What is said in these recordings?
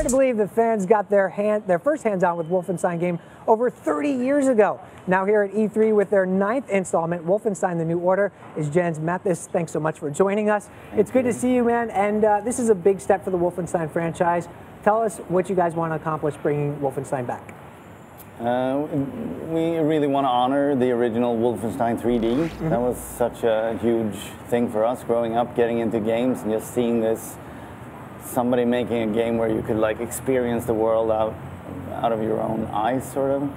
Hard to believe the fans got their first hands-on with Wolfenstein game over 30 years ago. Now here at E3 with their 9th installment, Wolfenstein: The New Order, is Jens Matthies. Thanks so much for joining us. It's good to see you, man, and this is a big step for the Wolfenstein franchise. Tell us what you guys want to accomplish bringing Wolfenstein back. We really want to honor the original Wolfenstein 3D. That was such a huge thing for us growing up, getting into games and just seeing this, somebody making a game where you could like experience the world out of your own eyes, sort of.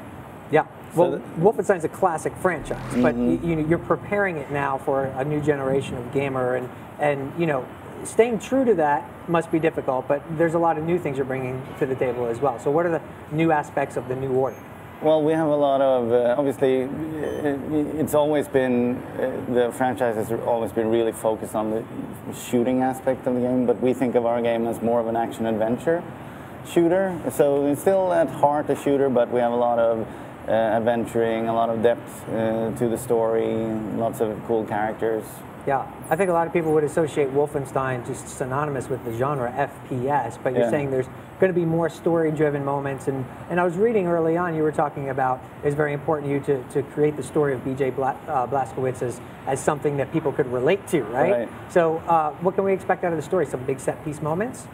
Yeah. So well, Wolfenstein's a classic franchise, but you're preparing it now for a new generation of gamer, and you know, staying true to that must be difficult, but there's a lot of new things you're bringing to the table as well. So what are the new aspects of the New Order? Well, we have a lot of, obviously, it's always been, the franchise has always been really focused on the shooting aspect of the game, but we think of our game as more of an action-adventure shooter. So it's still at heart a shooter, but we have a lot of adventuring, a lot of depth to the story, lots of cool characters. Yeah, I think a lot of people would associate Wolfenstein just synonymous with the genre FPS, but you're saying there's going to be more story-driven moments, and I was reading early on, you were talking about it's very important to you to create the story of B.J. Blazkowicz as something that people could relate to, right? So what can we expect out of the story? Some big set-piece moments?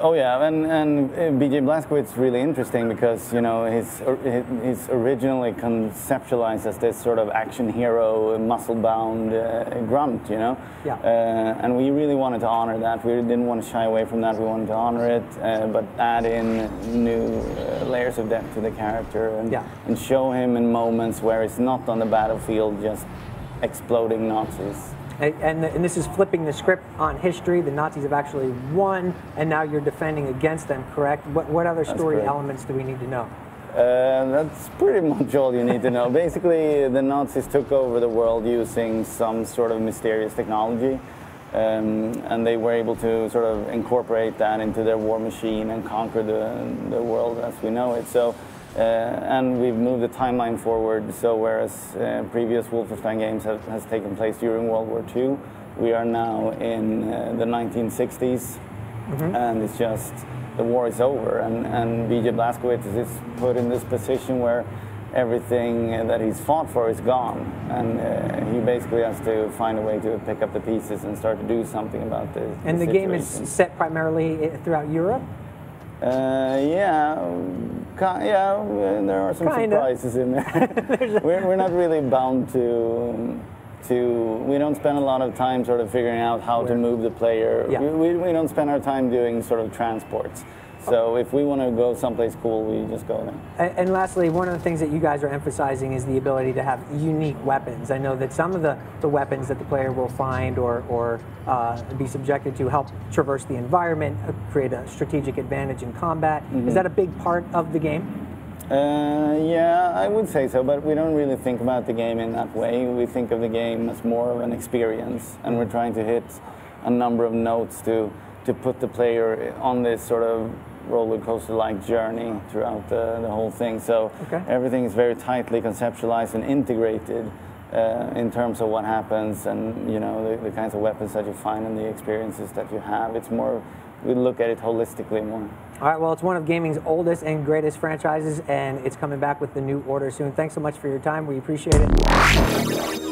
Oh yeah, and B.J. Blazkowicz is really interesting because, you know, he's originally conceptualized as this sort of action hero, muscle-bound grunt, you know? Yeah. And we really wanted to honor that. We didn't want to shy away from that. We wanted to honor it, but add in new layers of depth to the character and show him in moments where it's not on the battlefield just exploding Nazis. And this is flipping the script on history. The Nazis have actually won, and now you're defending against them, correct? What other story elements do we need to know? That's pretty much all you need to know. Basically, the Nazis took over the world using some sort of mysterious technology, and they were able to sort of incorporate that into their war machine and conquer the world as we know it. So. And we've moved the timeline forward, so whereas previous Wolfenstein games has taken place during World War II, we are now in the 1960s, and it's just, the war is over, and B.J. Blazkowicz is put in this position where everything that he's fought for is gone, and he basically has to find a way to pick up the pieces and start to do something about this. And the game is set primarily throughout Europe? There are some surprises in there. we're not really bound to, we don't spend a lot of time sort of figuring out how to move the player. We don't spend our time doing sort of transports. So if we want to go someplace cool, we just go there. And lastly, one of the things that you guys are emphasizing is the ability to have unique weapons. I know that some of the weapons that the player will find or be subjected to help traverse the environment, create a strategic advantage in combat. Is that a big part of the game? Yeah, I would say so, but we don't really think about the game in that way. We think of the game as more of an experience, and we're trying to hit a number of notes to put the player on this sort of roller coaster-like journey throughout the whole thing. So everything is very tightly conceptualized and integrated in terms of what happens, and you know, the kinds of weapons that you find and the experiences that you have. It's more, we look at it holistically more. All right, well, it's one of gaming's oldest and greatest franchises, and it's coming back with the New Order soon. Thanks so much for your time. We appreciate it.